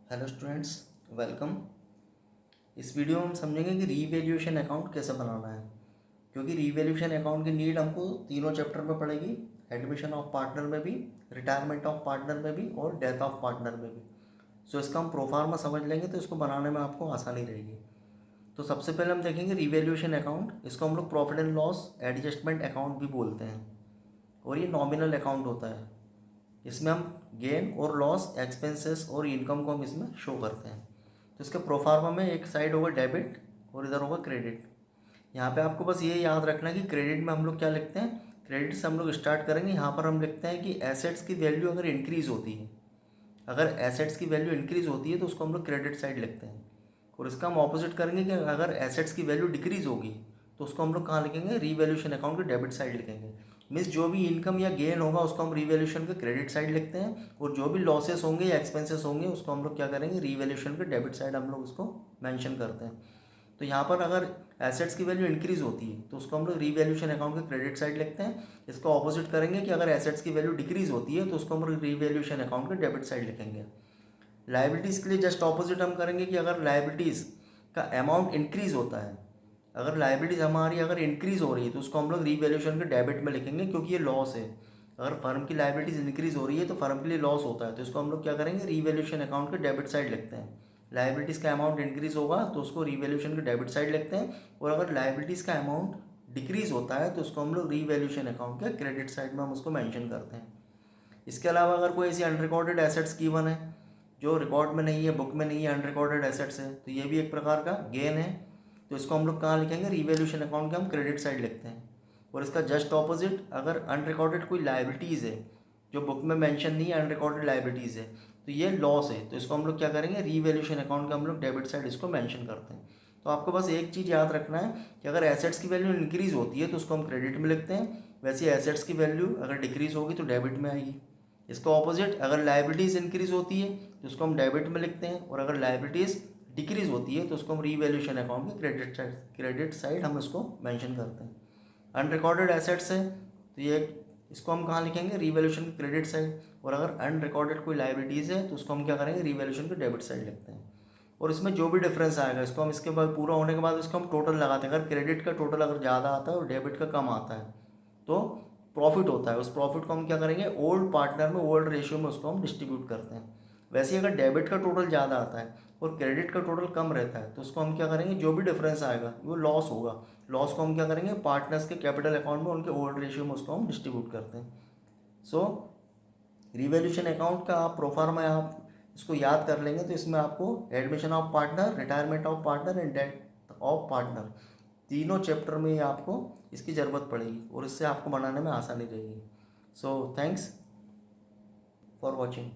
Hello students, welcome. इस video में हम समझेंगे कि रीवैल्यूएशन अकाउंट कैसे बनाना है, क्योंकि रीवैल्यूएशन अकाउंट की नीड हमको तीनों चैप्टर में पड़ेगी। एडमिशन ऑफ पार्टनर में भी, रिटायरमेंट ऑफ पार्टनर में भी और डेथ ऑफ पार्टनर में भी। सो इसका हम प्रोफार्मा समझ लेंगे तो इसको बनाने में आपको आसानी रहेगी। तो सबसे पहले हम देखेंगे रीवैल्यूएशन अकाउंट। इसको हम लोग profit and loss adjustment account भी बोलते हैं और ये नॉमिनल अकाउंट होता है। इसमें हम गेन और लॉस, एक्सपेंसेस और इनकम को हम इसमें शो करते हैं। तो इसके प्रोफार्मा में एक साइड होगा डेबिट और इधर होगा क्रेडिट। यहाँ पे आपको बस ये याद रखना है कि क्रेडिट में हम लोग क्या लिखते हैं। क्रेडिट से हम लोग स्टार्ट करेंगे। यहाँ पर हम लिखते हैं कि एसेट्स की वैल्यू अगर इंक्रीज़ होती है, अगर एसेट्स की वैल्यू इंक्रीज़ होती है तो उसको हम लोग क्रेडिट साइड लिखते हैं। और इसका हम ऑपोजिट करेंगे कि अगर एसेट्स की वैल्यू डिक्रीज़ होगी तो उसको हम लोग कहाँ लिखेंगे, रीवैल्यूएशन अकाउंट के डेबिट साइड लिखेंगे। मीन्स जो भी इनकम या गेन होगा उसको हम रीवैल्यूएशन के क्रेडिट साइड लिखते हैं, और जो भी लॉसेस होंगे या एक्सपेंसेस होंगे उसको हम लोग क्या करेंगे, रीवैल्यूएशन के डेबिट साइड हम लोग उसको मेंशन करते हैं। तो यहाँ पर अगर एसेट्स की वैल्यू इंक्रीज़ होती है तो उसको हम लोग रीवैल्यूएशन अकाउंट के क्रेडिट साइड लिखते हैं। इसको ऑपोजिट करेंगे कि अगर एसेट्स की वैल्यू डिक्रीज़ होती है तो उसको हम लोग रीवैल्यूएशन अकाउंट के डेबिट साइड लिखेंगे। लाइबिलिटीज़ के लिए जस्ट ऑपोजिट हम करेंगे कि अगर लाइबिलिटीज़ का अमाउंट इंक्रीज़ होता है, अगर लाइबिलिटीज़ हमारी अगर इंक्रीज़ हो रही है तो उसको हम लोग रीवैल्यूएशन के डेबिट में लिखेंगे, क्योंकि ये लॉस है। अगर फर्म की लाइबिलिटीज़ इंक्रीज़ हो रही है तो फर्म के लिए लॉस होता है, तो इसको हम लोग क्या करेंगे, रीवैल्यूएशन अकाउंट के डेबिट साइड लिखते हैं। लाइबिलिटीज़ का अमाउंट इंक्रीज़ होगा तो उसको रीवैल्यूएशन के डेबिट साइड लिखते हैं, और अगर लाइबिलिटीज़ का अमाउंट डिक्रीज़ होता है तो उसको हम लोग रीवैल्यूएशन अकाउंट के क्रेडिट साइड में हम उसको मेंशन करते हैं। इसके अलावा अगर कोई ऐसी अनरिकॉर्डेड एसेट्स गिवन है जो रिकॉर्ड में नहीं है, बुक में नहीं है, अनरिकॉर्डेड एसेट्स है, तो ये भी एक प्रकार का गेन है। तो इसको हम लोग कहाँ लिखेंगे, रीवैल्यूएशन अकाउंट के हम क्रेडिट साइड लिखते हैं। और इसका जस्ट ऑपोजिट, अगर अनरिकॉर्डेड कोई लाइबिलिटीज़ है जो बुक में मेंशन नहीं है, अनरिकॉर्डेड लाइबिलिटीज़ है, तो ये लॉस है, तो इसको हम लोग क्या करेंगे, रीवैल्यूएशन अकाउंट का हम लोग डेबिट साइड इसको मेंशन करते हैं। तो आपको बस एक चीज़ याद रखना है कि अगर एसेट्स की वैल्यू इंक्रीज़ होती है तो उसको हम क्रेडिट में लिखते हैं, वैसे एसेट्स की वैल्यू अगर डिक्रीज़ होगी तो डेबिट में आएगी। इसका ऑपोजिट, अगर लाइबिलिटीज़ इंक्रीज़ होती है तो उसको हम डेबिट में लिखते हैं, और अगर लाइबिलिटीज़ डिक्रीज़ होती है तो उसको हम रीवैल्यूएशन अकाउंट के क्रेडिट साइड हम उसको मेंशन करते हैं। अनरिकॉर्डेड एसेट्स है तो ये इसको हम कहाँ लिखेंगे, रीवैल्यूएशन के क्रेडिट साइड। और अगर अनरिकॉर्डेड कोई लाइबिलिटीज़ है तो उसको हम क्या करेंगे, रीवैल्यूएशन के डेबिट साइड लिखते हैं। और इसमें जो भी डिफरेंस आएगा इसको हम इसके बाद पूरा होने के बाद इसको हम टोटल लगाते हैं। अगर क्रेडिट का टोटल अगर ज़्यादा आता है और डेबिट का कम आता है तो प्रॉफिट होता है। उस प्रॉफिट को हम क्या करेंगे, ओल्ड पार्टनर में, ओल्ड रेशियो में उसको हम डिस्ट्रीब्यूट करते हैं। वैसे ही अगर डेबिट का टोटल ज़्यादा आता है और क्रेडिट का टोटल कम रहता है तो उसको हम क्या करेंगे, जो भी डिफरेंस आएगा वो लॉस होगा, लॉस को हम क्या करेंगे, पार्टनर्स के कैपिटल अकाउंट में उनके ओल्ड रेशियो में उसको हम डिस्ट्रीब्यूट करते हैं। सो रिवैल्यूएशन अकाउंट का आप प्रोफार्मा आप इसको याद कर लेंगे तो इसमें आपको admission of partner, retirement of partner and death of partner, तीनों चैप्टर में आपको इसकी ज़रूरत पड़ेगी और इससे आपको बनाने में आसानी रहेगी। So thanks for watching.